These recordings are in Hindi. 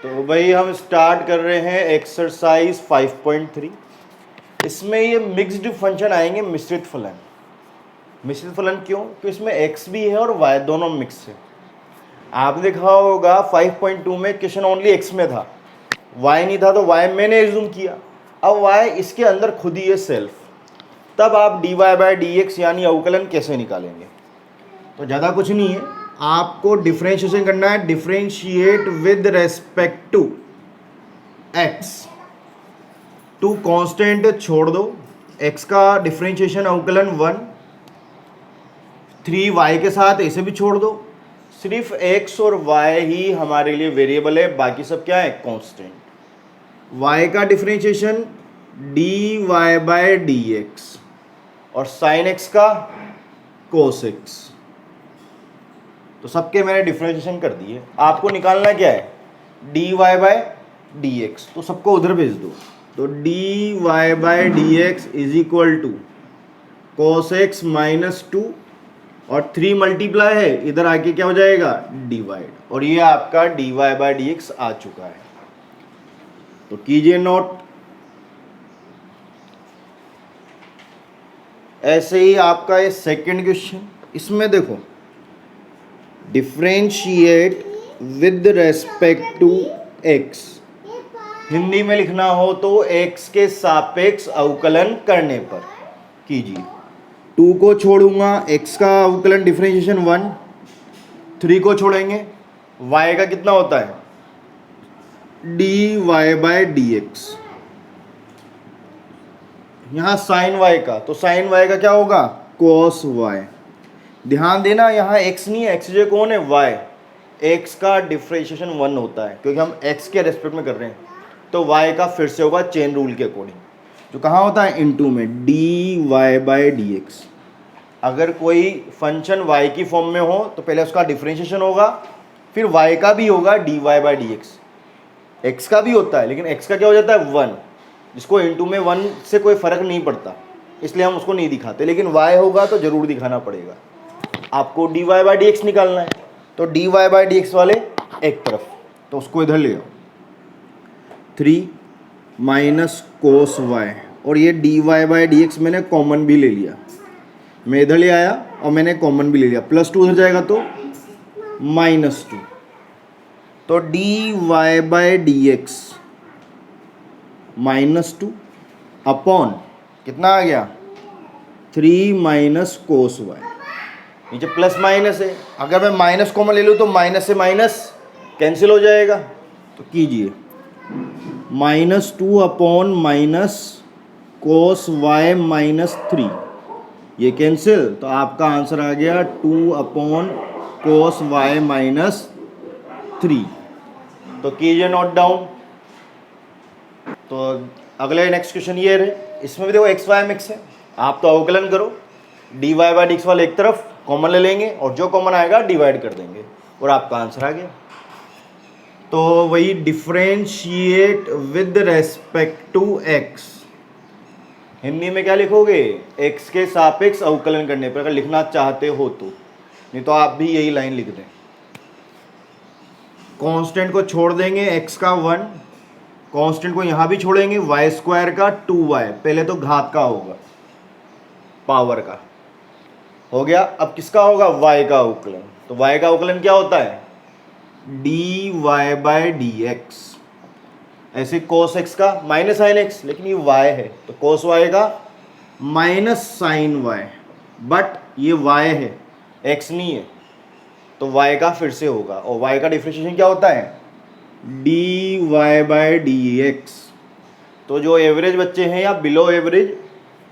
तो भाई हम स्टार्ट कर रहे हैं एक्सरसाइज 5.3। इसमें ये मिक्स्ड फंक्शन आएंगे, मिश्रित फलन। मिश्रित फलन क्यों? क्योंकि इसमें x भी है और y दोनों मिक्स है। आपने देखा होगा 5.2 में क्वेश्चन ओनली x में था, y नहीं था, तो y मैंने एज्यूम किया। अब y इसके अंदर खुद ही है सेल्फ, तब आप dy बाई डी एक्स यानी अवकलन कैसे निकालेंगे? तो ज़्यादा कुछ नहीं है, आपको डिफ्रेंशिएशन करना है। Differentiate with respect to x। Two constant छोड़ दो, x का डिफ्रेंशिएशन अवकलन 1, 3y के साथ ऐसे भी छोड़ दो। सिर्फ x और y ही हमारे लिए वेरिएबल है, बाकी सब क्या है? कांस्टेंट। y का डिफ्रेंशिएशन dy बाय dx और sin x का cos x। तो सबके मैंने डिफ्रेंशिएशन कर दिए। आपको निकालना क्या है? dy बाय dx, तो सबको उधर भेज दो। तो dy by dx is equal to cos x minus 2 और 3 मल्टीप्लाई है, इधर आके क्या हो जाएगा? डिवाइड। और ये आपका dy बाय dx आ चुका है। तो कीजिए नोट। ऐसे ही आपका ये सेकंड क्वेश्चन, इसमें देखो differentiate with respect to x। Hindi में लिखना हो तो x के सापेक्ष अवकलन करने पर कीजिए। 2 को छोड़ूंगा, x का अवकलन डिफ्रेंशिएशन 1, 3 को छोड़ेंगे, y का कितना होता है? dy by dx। यहाँ साइन y का, तो साइन y का क्या होगा? cos y। ध्यान देना यहाँ x नहीं है, xj कौन है? y। x का डिफ्रेंशिएशन 1 होता है क्योंकि हम x के रेस्पेक्ट में कर रहे हैं, तो y का फिर से होगा चेन रूल के अकॉर्डिंग, जो कहाँ होता है? इनटू में dy बाय dx। अगर कोई फंक्शन y की फॉर्म में हो तो पहले उसका डिफ्रेंशिएशन होगा, फिर y का भी होगा dy बाय dx। x का भी होता है, लेकिन x का क्या हो जाता है? 1, जिसको इनटू में 1 से कोई फर्क नहीं पड़ता, इसलिए हम उसको नहीं दिखाते। लेकिन y होगा तो जरूर दिखाना पड़ेगा। आपको dy बाय dx निकालना है, तो dy बाय dx वाले एक तरफ, तो उसको इधर ले आओ। 3 माइनस कोस y, और ये dy बाय dx मैंने कॉमन भी ले लिया, मैं इधर ले आया और मैंने कॉमन भी ले लिया। प्लस 2 उधर जाएगा तो माइनस 2, तो dy by dx minus 2 upon कितना आ गया? 3 माइनस कोस y। नीचे प्लस माइनस है, अगर मैं माइनस कॉमन ले लूँ तो माइनस से माइनस कैंसिल हो जाएगा। तो कीजिए minus 2 upon minus cos y minus 3, ये कैंसिल, तो आपका आंसर आ गया 2 अपॉन कोस y माइनस 3। तो कीजिए नोट डाउन। तो अगले नेक्स्ट क्वेश्चन ये रहे, इसमें भी देखो एक्स वाई मिक्स है। आप तो अवकलन करो, dy बाय dx वाले एक तरफ कॉमन ले लेंगे और जो कॉमन आएगा डिवाइड कर देंगे और आपका आंसर आ गया। तो वही differentiate with respect to x। Hindi में क्या लिखोगे? x के सापेक्ष अवकलन करने पर, अगर लिखना चाहते हो तो, नहीं तो आप भी यही लाइन लिख दें। कांस्टेंट को छोड़ देंगे, x का 1, कांस्टेंट को यहाँ भी छोड़ेंगे, y स्क्वायर का 2y, पहले तो घात का होगा, पावर का हो गया। अब किसका होगा? y का अवकलन। तो y का अवकलन क्या होता है? dy by dx। ऐसे cos x का माइनस साइन x, लेकिन ये y है तो cos y का माइनस साइन y, बट ये y है, x नहीं है, तो y का फिर से होगा। और y का डिफरेंशिएशन क्या होता है? dy by dx। तो जो एवरेज बच्चे हैं या बिलो एवरेज,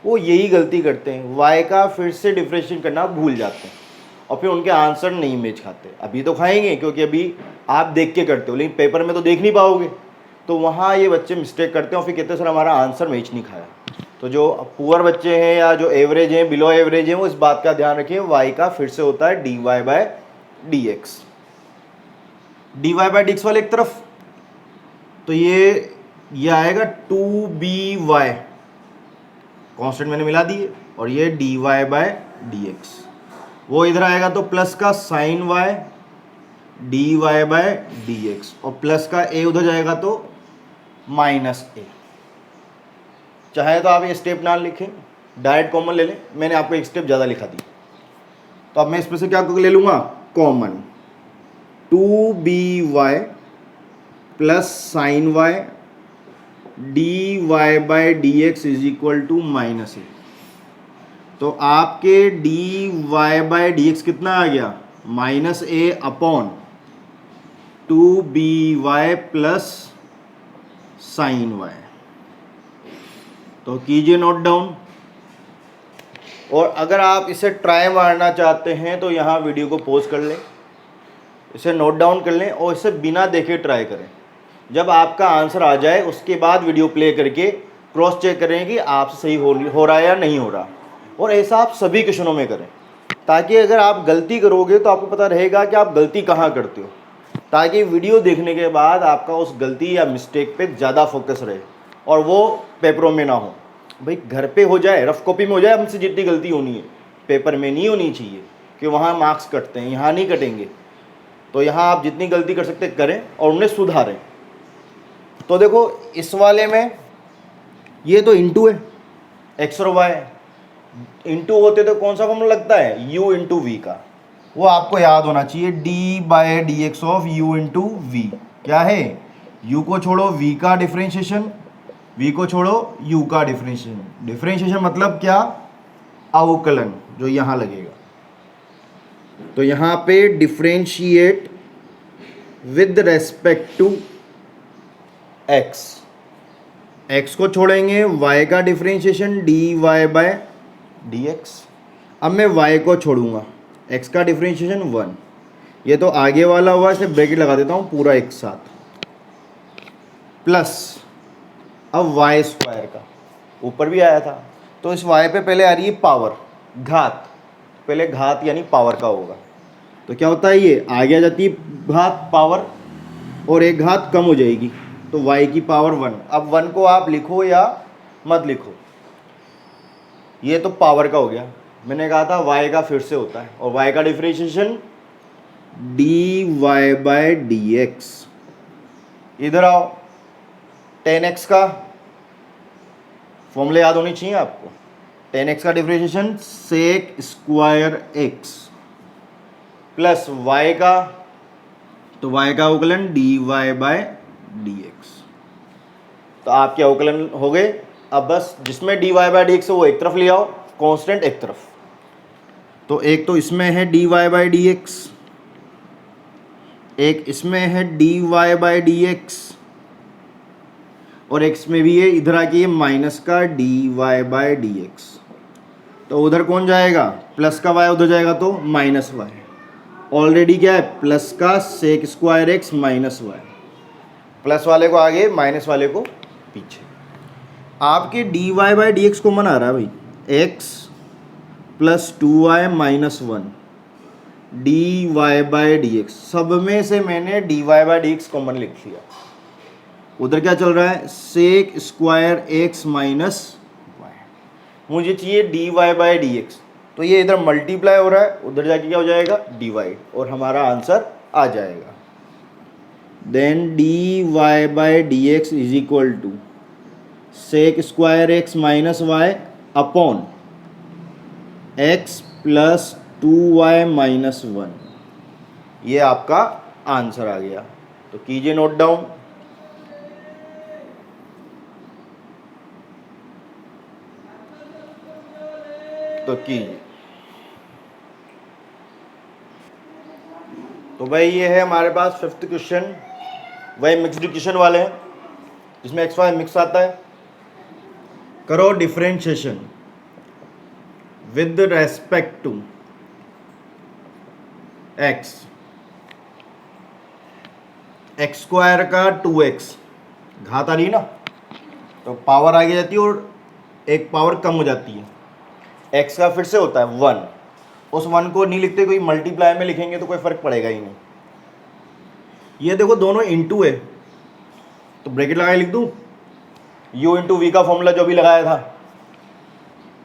वो यही गलती करते हैं, y का फिर से डिफरेंशिएशन करना भूल जाते हैं और फिर उनके आंसर नहीं मैच खाते। अभी तो खाएंगे क्योंकि अभी आप देख के करते हो, लेकिन पेपर में तो देख नहीं पाओगे, तो वहाँ ये बच्चे मिस्टेक करते हैं और फिर कहते हैं सर हमारा आंसर मैच नहीं खाया। तो जो पुअर बच्चे हैं या जो एवरेज हैं, बिलो एवरेज हैं, वो इस बात का ध्यान रखिए, y का फिर से होता है dy by dx। dy by dx वाले एक तरफ, तो ये आएगा 2by, कांस्टेंट मैंने मिला दिए, और ये dy बाय dx। वो इधर आएगा तो प्लस का sine y D Y by D X, और प्लस का ए उधर जाएगा तो माइनस ए। चाहे तो आप ये स्टेप ना लिखें, डायरेक्ट कॉमन ले लें, मैंने आपको एक स्टेप ज़्यादा लिखा दी। तो अब मैं इसमें से क्या ले लूँगा, common, 2by plus sine Y D Y by D x is equal to minus A. तो आपके D Y by D x कितना आ गया, minus A upon 2by plus sine Y. तो कीजिए नोट डाउन, और अगर आप इसे ट्राई मारना चाहते हैं तो यहाँ वीडियो को पॉज कर लें, इसे नोट डाउन कर लें और इसे बिना देखे ट्राई करें। जब आपका आंसर आ जाए उसके बाद वीडियो प्ले करके क्रॉस चेक करें कि आपसे सही हो रहा है या नहीं हो रहा, और ऐसा आप सभी क्वेश्चनों में करें, ताकि अगर आप गलती करोगे तो आपको पता रहेगा कि आप गलती कहाँ करते हो, ताकि वीडियो देखने के बाद आपका उस गलती या मिस्टेक पे ज़्यादा फोकस रहे और वो पेपरों में ना हो। भाई घर पे हो जाए, रफ कॉपी में हो जाए, हमसे जितनी गलती होनी है पेपर में नहीं होनी चाहिए, कि वहाँ मार्क्स कटते हैं, यहाँ नहीं कटेंगे। तो यहाँ आप जितनी गलती कर सकते करें और उन्हें सुधारें। तो देखो इस वाले में ये तो इंटू है, एक्स और वाई इंटू होते तो कौन सा फॉर्मूला लगता है, u इंटू वी का, वो आपको याद होना चाहिए, d by D x of u into V. क्या है, u को छोड़ो v का डिफ्रेंशिएशन, v को छोड़ो u का डिफ्रेंशिएशन। डिफ्रेंशिएशन मतलब क्या, अवकलन, जो यहाँ लगेगा। तो यहाँ पे differentiate with respect to x, x को छोड़ेंगे, y का डिफ्रेंशिएशन dy बाय dx। अब मैं y को छोड़ूंगा, x का डिफ्रेंशिएशन 1, ये तो आगे वाला हुआ, इसे ब्रैकेट लगा देता हूँ पूरा एक साथ, प्लस अब y स्क्वायर का, ऊपर भी आया था तो इस y पे पहले आ रही है पावर, घात, पहले घात यानी पावर का होगा। तो क्या होता है, ये आगे आ जाती है घात पावर और एक घात कम हो जाएगी, तो y की पावर 1। अब 1 को आप लिखो या मत लिखो, ये तो पावर का हो गया। मैंने कहा था y का फिर से होता है, और y का डिफरेंशिएशन dy बाय dx। इधर आओ, 10x का फॉर्मूला याद होनी चाहिए आपको, 10x का differentiation sec square x plus y का, तो y का अवकलन dy बाय dx। तो आपके अवकलन हो गए। अब बस जिसमें dy बाय dx है वो एक तरफ ले आओ, कांस्टेंट एक तरफ। तो एक तो इसमें है dy बाय dx, एक इसमें है dy बाय dx, और x में भी है, इधर आके माइनस का dy बाय dx। तो उधर कौन जाएगा, प्लस का y उधर जाएगा तो माइनस y। ऑलरेडी क्या है, प्लस का sec square x minus y, plus वाले को आगे माइनस वाले को पीछे। आपके dy बाय dx कॉमन आ रहा है भाई, x plus 2y minus 1 dy by dx, सब में से मैंने dy बाय dx कॉमन लिख लिया। उधर क्या चल रहा है, sec square x minus y, मुझे चाहिए dy बाय dx, तो ये इधर मल्टीप्लाई हो रहा है, उधर जाके क्या हो जाएगा, डिवाइड, और हमारा आंसर आ जाएगा। Then dy by dx is equal to sec square x minus y upon x plus 2y minus 1, ये आपका आंसर आ गया। तो कीजिए नोट डाउन। तो कीजिए, तो भाई ये है हमारे पास फिफ्थ क्वेश्चन, वही मिक्स्ड इक्वेशन वाले हैं जिसमें एक्स वाई मिक्स आता है। करो differentiation with respect to x, x square का 2x, घात आ रही है ना, तो पावर आगे जाती है और एक पावर कम हो जाती है। x का फिर से होता है 1, उस 1 को नहीं लिखते, कोई मल्टीप्लाई में लिखेंगे तो कोई फर्क पड़ेगा ही नहीं। ये देखो दोनों इंटू है, तो ब्रैकेट लगा के लिख दूं, u इंटू वी का फॉर्मूला जो भी लगाया था,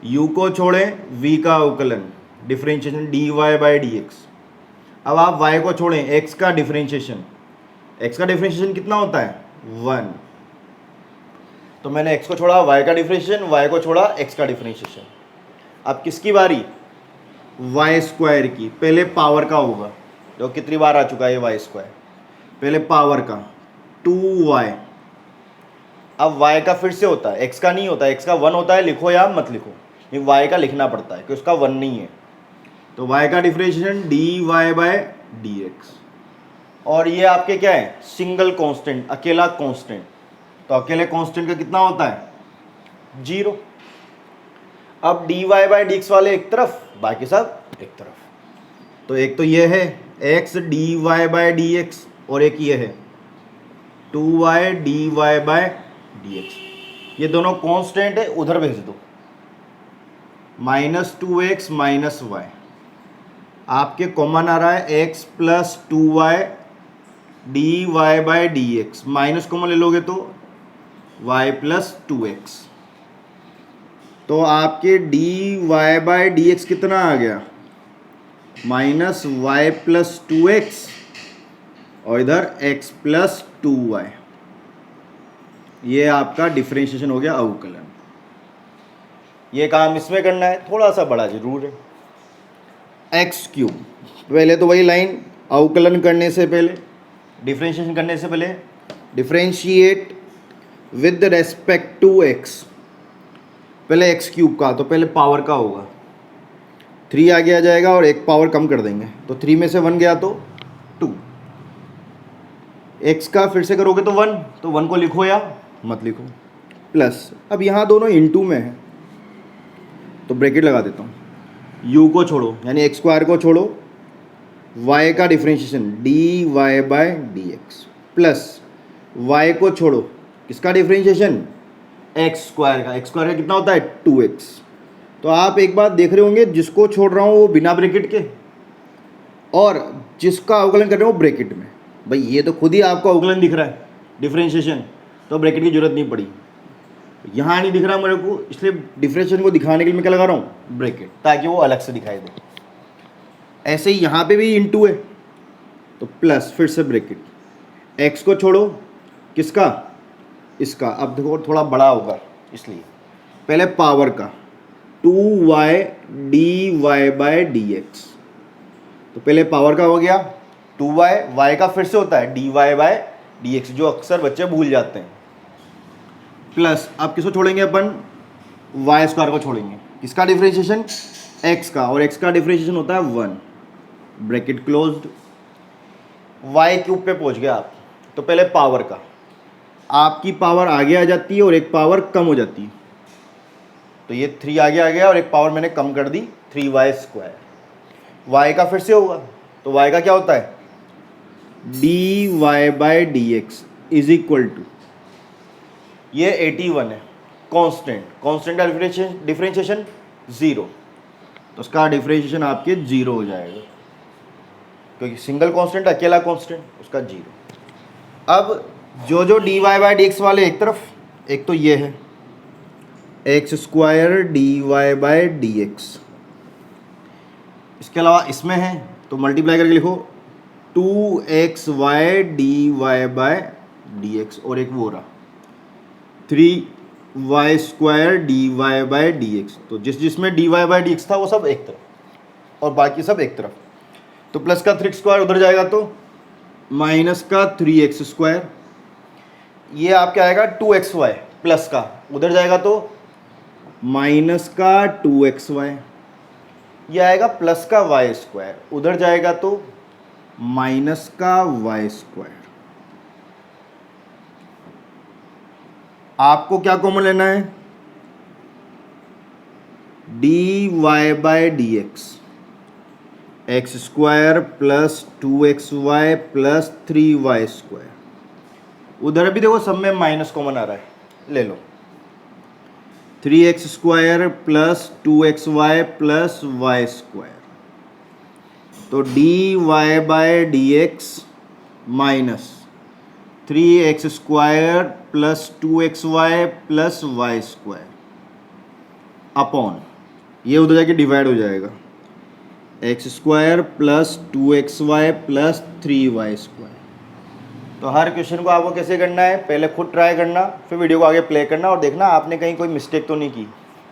u को छोड़े v का अवकलन डिफरेंशिएशन dy बाय dx अब आप y को छोड़ें, x का डिफरेंशिएशन, x का डिफरेंशिएशन कितना होता है 1, तो मैंने x को छोड़ा y का डिफरेंशिएशन, y को छोड़ा x का डिफरेंशिएशन। अब किसकी बारी, वाई स्क्वायर की। पहले पावर का होगा, जो कितनी बार आ चुका है ये वाई स्क्वायर, पहले पावर का 2y। अब y का फिर से होता है, x का नहीं होता, x का 1 होता है, लिखो या मत लिखो, ये y का लिखना पड़ता है क्योंकि उसका 1 नहीं है। तो y का डिफरेंशिएशन dy/dx, और ये आपके क्या है सिंगल कांस्टेंट, अकेला कांस्टेंट, तो अकेले कांस्टेंट का कितना होता है 0। अब dy/dx वाले एक तरफ, बाकी सब एक तरफ, तो एक तो ये है x dy/dx और एक ये है 2y dy/dx, ये दोनों कांस्टेंट है, उधर भेज दो, -2x -y, आपके कॉमन आ रहा है x + 2y dy/dx, minus common ले लोगे तो y + 2x, तो आपके dy/dx कितना आ गया -y + 2x और इधर x + 2y, ये आपका डिफरेंशिएशन हो गया अवकलन। ये काम इसमें करना है, थोड़ा सा बड़ा जरूर है। x3, पहले तो वही लाइन, अवकलन करने से पहले, डिफरेंशिएशन करने से पहले, differentiate with respect to x, पहले x3 का, तो पहले पावर का होगा, 3 आगे आ जाएगा और एक पावर कम कर देंगे, तो 3 में से 1 गया तो 2, x का फिर से करोगे तो 1, तो 1 को लिखो या मत लिखो, प्लस, अब यहाँ दोनों इनटू में है तो ब्रैकेट लगा देता हूँ, u को छोड़ो यानी x² को छोड़ो, y का डिफरेंशिएशन dy/dx प्लस y को छोड़ो, किसका डिफरेंशिएशन x² का, x² का कितना होता है 2x। तो आप एक बात देख रहे होंगे, जिसको छोड़ रहा हूँ वो बिना ब्रैकेट के और जिसका अवकलन कर रहे हो वो ब्रैकेट में। भाई ये तो खुद ही आपको अवकलन दिख रहा है डिफरेंशिएशन, तो ब्रैकेट की जरूरत नहीं पड़ी, यहाँ नहीं दिख रहा मेरे को, इसलिए डिफरेंशिएशन को दिखाने के लिए मैं क्या लगा रहा हूँ ब्रैकेट, ताकि वो अलग से दिखाई दे। ऐसे ही यहाँ पे भी इनटू है तो प्लस, फिर से ब्रैकेट, x को छोड़ो, किसका, इसका, अब देखो थोड़ा बड़ा होगा इसलिए, पहले पावर का 2y dy/dx, तो पहले पावर का हो गया 2y, y का फिर से होता है dy/dx, जो अक्सर बच्चे भूल जाते हैं, प्लस अब किसको छोड़ेंगे अपन, y² को छोड़ेंगे, किसका डिफरेंशिएशन x का, और x का डिफरेंशिएशन होता है 1, ब्रैकेट क्लोज्ड, y³ पे पहुंच गया आप, तो पहले पावर का, आपकी पावर आगे आ जाती है और एक पावर कम हो जाती है, तो ये 3 आगे आ गया और एक पावर मैंने कम कर दी 3y², y का फिर से होगा, तो y का क्या होता है dy/dx इज इक्वल टू, ये 81 है कांस्टेंट, कांस्टेंट का डिफरेंशिएशन 0, तो उसका डिफरेंशिएशन आपके 0 हो जाएगा, क्योंकि सिंगल कांस्टेंट, अकेला कांस्टेंट, उसका 0। अब जो dy/dx वाले एक तरफ, एक तो ये है x² dy/dx, इसके अलावा इसमें है तो मल्टीप्लाई करके लिखो 2xy dy/dx, और एक वो रहा 3y² dy/dx, तो जिसमें dy/dx था वो सब एक तरफ और बाकी सब एक तरफ, तो प्लस का 3x², उधर जाएगा तो माइनस का 3x², ये आपके आएगा 2xy, प्लस का उधर जाएगा तो माइनस का 2xy, ये आएगा प्लस का y², उधर जाएगा तो माइनस का y²। आपको क्या कॉमन लेना है, dy/dx x² + 2xy + 3y², उधर भी देखो सब में माइनस कॉमन आ रहा है, ले लो 3x² + 2xy + y², तो dy/dx minus 3x² + 2xy + y² upon, ये उधर जाके डिवाइड हो जाएगा x square plus 2xy plus 3y²। तो हर क्वेश्चन को आपको कैसे करना है, पहले खुद ट्राई करना, फिर वीडियो को आगे प्ले करना और देखना आपने कहीं कोई मिस्टेक तो नहीं की।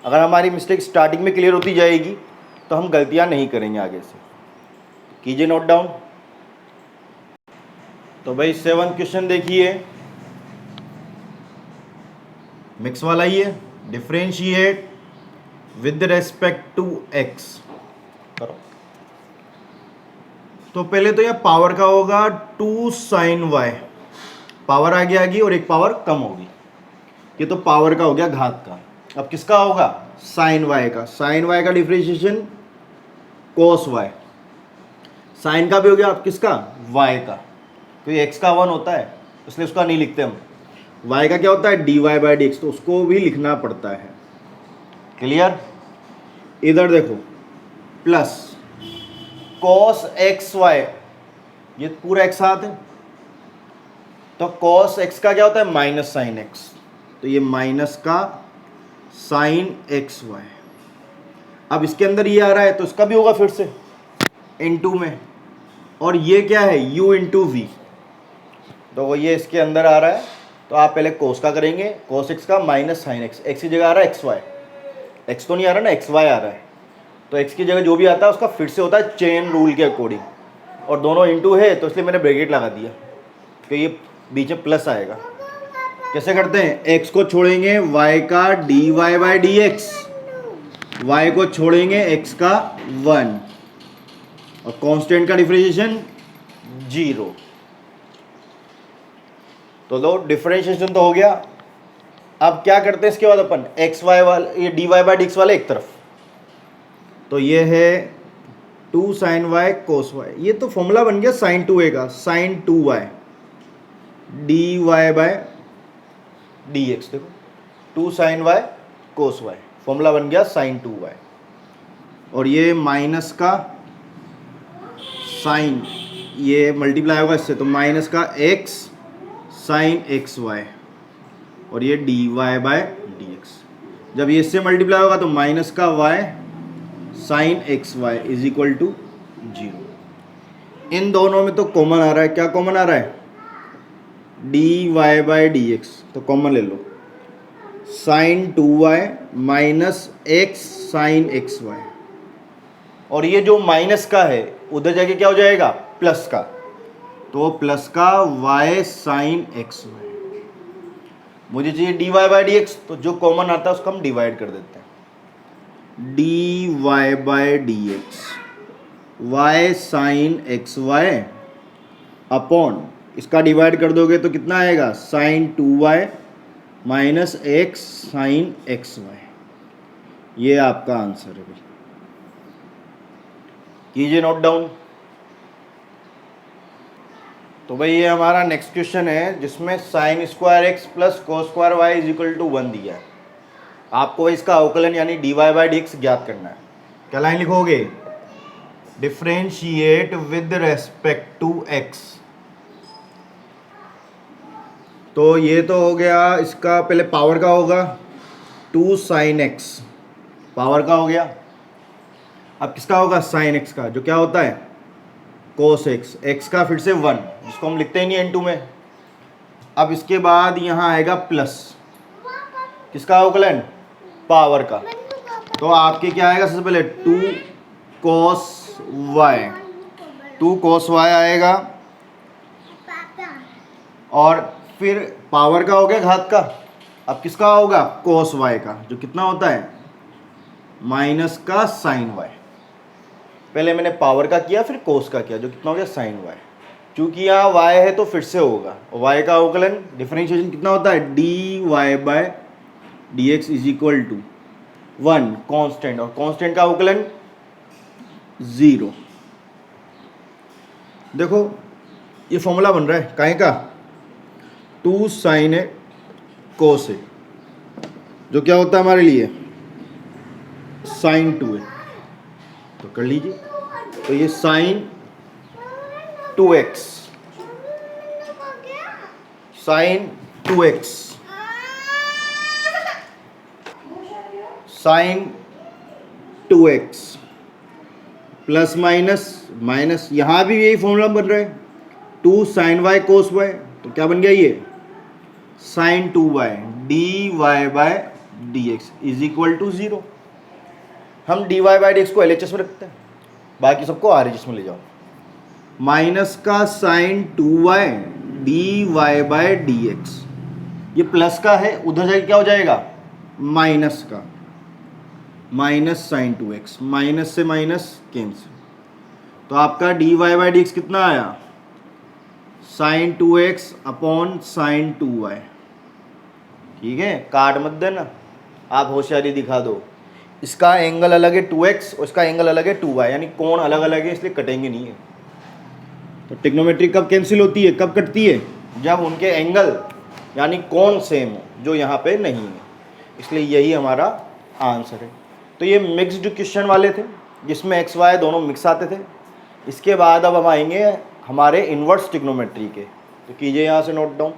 अगर हमारी मिस्टेक स्टार्टिंग में क्लियर होती जाएगी तो हम गलतियां नहीं करेंगे आगे से। कीजिए नोट डाउन। तो भाई 7th क्वेश्चन देखिए, मिक्स वाला ही है। Differentiate with respect to x करो। तो पहले तो यह पावर का होगा 2 sin y, पावर आगे आगी और एक पावर कम होगी, ये तो पावर का हो गया घात का। अब किसका होगा, sin y का। sin y का डिफरेंशिएशन cos y, sin का भी हो गया, अब किसका, y का, क्योंकि x का 1 होता है इसलिए उसका नहीं लिखते हम। y का क्या होता है, dy/dx, तो उसको भी लिखना पड़ता है। क्लियर। इधर देखो प्लस cos xy, ये पूरा एक साथ है, तो cos x का क्या होता है, माइनस साइन x, तो ये माइनस का साइन xy। अब इसके अंदर ये आ रहा है तो इसका भी होगा फिर से इनटू में, और ये क्या है, u इंटू वी, तो वो ये इसके अंदर आ रहा है, तो आप पहले cos का करेंगे, cos x का माइनस साइन x, x की जगह आ रहा है xy, x तो नहीं आ रहा ना, xy आ रहा है, तो x की जगह जो भी आता है उसका फिर से होता है चेन रूल के अकॉर्डिंग, और दोनों इनटू है तो इसलिए मैंने ब्रैकेट लगा दिया कि ये बीच में प्लस आएगा। कैसे करते हैं, x को छोड़ेंगे y का dy/dx, y को छोड़ेंगे x का 1, और कांस्टेंट का डिफरेंशिएशन 0। तो दो डिफरेंशिएशन तो हो गया। अब क्या करते हैं इसके बाद अपन, xy वाले, ये dy/dx वाले एक तरफ, तो ये है 2 sin y cos y, ये तो फॉर्मूला बन गया sin 2a का, sin 2y dy/dx, देखो 2 sin y cos y, formula बन गया sin 2y, और ये माइनस का साइन, ये मल्टीप्लाई होगा इससे, तो माइनस का x sin xy, और ये dy/dx, जब ये इससे मल्टीप्लाई होगा तो माइनस का y sine xy is equal to 0। इन दोनों में तो कॉमन आ रहा है, क्या कॉमन आ रहा है, dy/dx, तो कॉमन ले लो, sine 2y minus x sine xy, और ये जो माइनस का है उधर जाके क्या हो जाएगा, प्लस का, तो प्लस का y साइन xy। मुझे चाहिए dy/dx, तो जो कॉमन आता है उसको हम डिवाइड कर देते हैं, dy/dx y sine xy upon, इसका डिवाइड कर दोगे तो कितना आएगा, sine 2y minus x sine xy। ये आपका आंसर है भाई, कीजिए नोट डाउन। तो भाई ये हमारा नेक्स्ट क्वेश्चन है जिसमें sine square x plus cos square y is equal to 1 दिया है। आपको इसका अवकलन यानी dy/dx ज्ञात करना है। क्या लाइन लिखोगे, differentiate with respect to x। तो ये तो हो गया, इसका पहले पावर का होगा 2 sin x, पावर का हो गया। अब किसका होगा, sin x का, जो क्या होता है cos x, x का फिर से 1, जिसको हम लिखते ही नहीं n2 में। अब इसके बाद यहाँ आएगा प्लस, किसका अवकलन, पावर का, तो आपके क्या आएगा, सबसे पहले 2 cos y, 2 cos y आएगा, और फिर पावर का हो गया घात का। अब किसका होगा, cos y का, जो कितना होता है माइनस का साइन y। पहले मैंने पावर का किया फिर cos का किया, जो कितना हो गया साइन y। चूंकि यहाँ y है तो फिर से होगा, y का अवकलन डिफरेंशिएशन कितना होता है, dy/dx is equal to 1 constant, और कांस्टेंट का अवकलन 0। देखो ये फॉर्मूला बन रहा है काहे का, 2 sin है cos है, जो क्या होता है हमारे लिए sin 2 है, तो कर लीजिए। तो ये sin 2x, sin 2x, sin 2x plus minus minus, यहाँ भी यही फॉर्मूला बन रहा है, 2 साइन वाई कोस वाई, तो क्या बन गया ये sine 2y d Y by D x is equal to 0। हम d y by d x को LHS में रखते हैं, बाकी सबको RHS में ले जाओ। माइनस का sine 2y d Y by D x, ये प्लस का है, उधर जाके क्या हो जाएगा माइनस का, माइनस साइन 2x, माइनस से माइनस कैंसिल, तो आपका d y by d x कितना आया sign 2x upon sine 2y। ठीक है, काट मत देना, आप होशियारी दिखा दो। इसका एंगल अलग है 2x और इसका एंगल अलग है 2y, यानी कोण अलग अलग है, इसलिए कटेंगे नहीं है। तो ट्रिग्नोमेट्री कब कैंसिल होती है, कब कटती है, जब उनके एंगल यानी कोण सेम हो, जो यहाँ पे नहीं है, इसलिए यही हमारा आंसर है। तो ये मिक्स्ड क्वेश्चन वाले थे जिसमें एक्स वाई दोनों मिक्स आते थे। इसके बाद अब हम आएंगे हमारे इन्वर्स ट्रिग्नोमेट्री के, तो कीजिए यहाँ से नोट डाउन।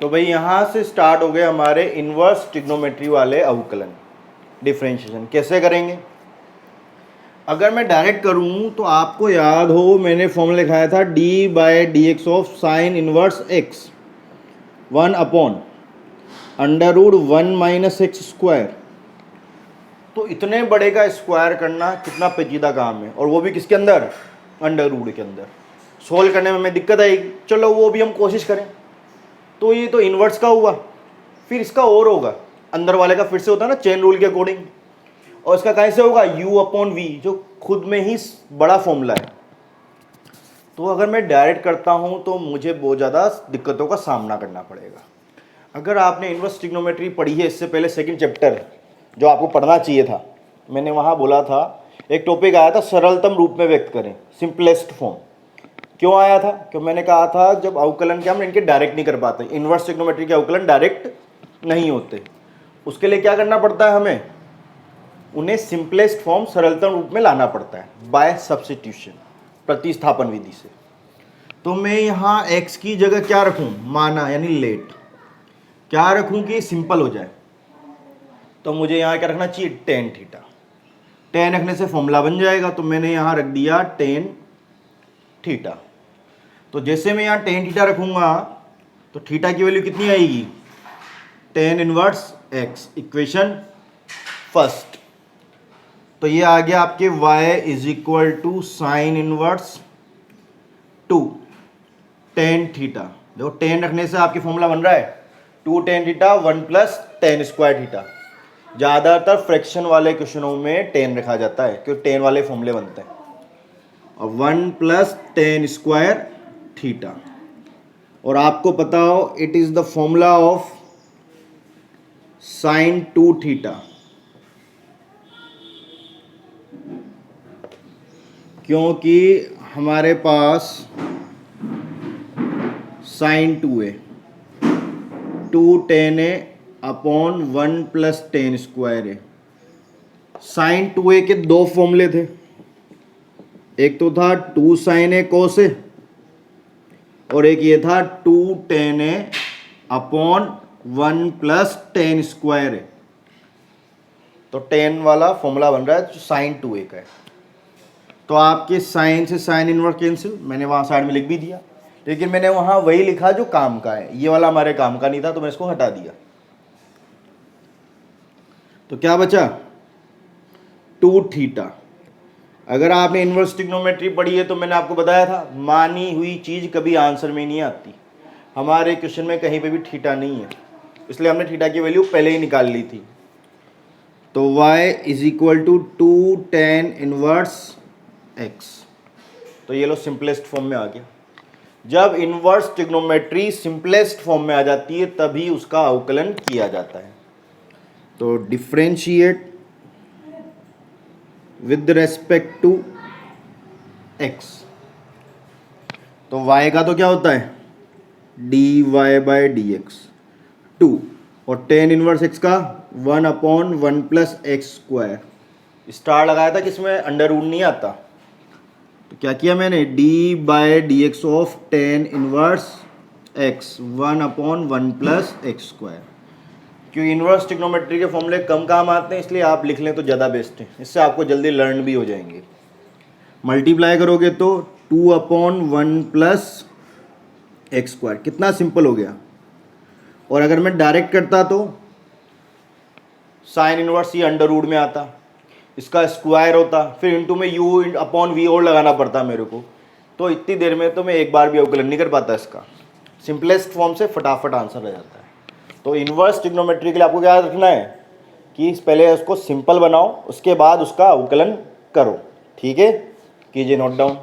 तो भाई यहाँ से स्टार्ट हो गए हमारे इन्वर्स ट्रिग्नोमेट्री वाले अवकलन। डिफरेंशिएशन कैसे करेंगे, अगर मैं डायरेक्ट करूँ तो आपको याद हो मैंने फॉर्मूला लिखाया था d by D x of sine inverse x 1 upon under root 1 minus x square. तो इतने बड़े का स्क्वायर करना कितना पेचीदा काम है, और वो भी किसके अंदर, अंडर रूट के अंदर। सोल्व करने में हमें दिक्कत आएगी, चलो वो भी हम कोशिश करें। तो ये तो इन्वर्स का हुआ, फिर इसका और होगा, अंदर वाले का फिर से होता है ना चेन रूल के अकॉर्डिंग, और इसका कैसे होगा u अपॉन वी, जो खुद में ही बड़ा फॉर्मूला है। तो अगर मैं डायरेक्ट करता हूं तो मुझे बहुत ज़्यादा दिक्कतों का सामना करना पड़ेगा। अगर आपने इन्वर्स ट्रिग्नोमेट्री पढ़ी है इससे पहले, सेकंड चैप्टर जो आपको पढ़ना चाहिए था, मैंने वहाँ बोला था एक टॉपिक आया था सरलतम रूप में व्यक्त करें, सिंपलेस्ट फॉर्म। क्यों आया था, क्यों मैंने कहा था जब अवकलन के हम इनके डायरेक्ट नहीं कर पाते, इन्वर्स ट्रिग्नोमेट्री के अवकलन डायरेक्ट नहीं होते, उसके लिए क्या करना पड़ता है हमें, उन्हें सिंपलेस्ट फॉर्म सरलतम रूप में लाना पड़ता है बाय सब्स्टिट्यूशन, प्रतिस्थापन विधि से। तो मैं यहाँ x की जगह क्या रखूँ, माना यानी लेट, क्या रखूँ कि सिंपल हो जाए। तो मुझे यहाँ क्या रखना चाहिए, टेन थीटा। टेन रखने से फॉर्मूला बन जाएगा, तो मैंने यहाँ रख दिया टेन थीटा। तो जैसे मैं यहाँ टेन थीटा रखूँगा तो थीटा की वैल्यू कितनी आएगी, tan inverse x, equation first. तो ये आ गया आपके y is equal to sine inverse 2 tan theta. देखो टेन रखने से आपकी फॉर्मूला बन रहा है 2 tan theta 1 plus tan square theta. ज़्यादातर फ्रैक्शन वाले क्वेश्चनों में टेन रखा जाता है क्योंकि टेन वाले फॉर्मूले बनते हैं। और 1 प्लस टेन स्क्वायर थीटा, और आपको पता हो it is the formula of sine 2 theta, क्योंकि हमारे पास साइन 2 है, 2 टेन है अपॉन 1 प्लस टेन स्क्वायर है। साइन 2a के दो फॉर्मूले थे, एक तो था 2 साइन ए कोस ए, और एक ये था 2 टेन ए अपॉन 1 प्लस टेन स्क्वायर है। तो टेन वाला फॉर्मूला बन रहा है जो साइन 2a का है। तो आपके साइन से साइन इनवर्स कैंसिल, मैंने वहाँ साइड में लिख भी दिया, लेकिन मैंने वहाँ वही लिखा जो काम का है, ये वाला हमारे काम का नहीं था तो मैं इसको हटा दिया। तो क्या बचा 2 थीटा। अगर आपने इनवर्स ट्रिग्नोमेट्री पढ़ी है तो मैंने आपको बताया था मानी हुई चीज़ कभी आंसर में नहीं आती। हमारे क्वेश्चन में कहीं पे भी थीटा नहीं है, इसलिए हमने थीटा की वैल्यू पहले ही निकाल ली थी। तो y is equal to 2 tan inverse x। तो ये लो सिंपलेस्ट फॉर्म में आ गया। जब इनवर्स ट्रिग्नोमेट्री सिंपलेस्ट फॉर्म में आ जाती है तभी उसका अवकलन किया जाता है। तो differentiate with respect to x। तो y का तो क्या होता है d Y by D x 2, और टेन इनवर्स x का 1 upon 1 plus x square. Star लगाया था कि इसमें अंडर रूट नहीं आता, तो क्या किया मैंने d by D x of tan inverse x 1 upon 1 plus x square. क्योंकि इन्वर्स ट्रिग्नोमेट्री के फॉर्मूले कम काम आते हैं, इसलिए आप लिख लें तो ज़्यादा बेस्ट है, इससे आपको जल्दी लर्न भी हो जाएंगे। मल्टीप्लाई करोगे तो 2/1 प्लस एक्स स्क्वायर, कितना सिंपल हो गया। और अगर मैं डायरेक्ट करता तो साइन इनवर्स ये अंडर रूट में आता, इसका स्क्वायर होता, फिर इनटू में यू अपॉन वी और लगाना पड़ता मेरे को, तो इतनी देर में तो मैं एक बार भी अवकलन नहीं कर पाता इसका। सिंपलेस्ट फॉर्म से फटाफट आंसर आ जाता है। तो इन्वर्स ट्रिग्नोमेट्री के लिए आपको क्या याद रखना है कि पहले उसको सिंपल बनाओ, उसके बाद उसका अवकलन करो। ठीक है, कीजिए नोट डाउन।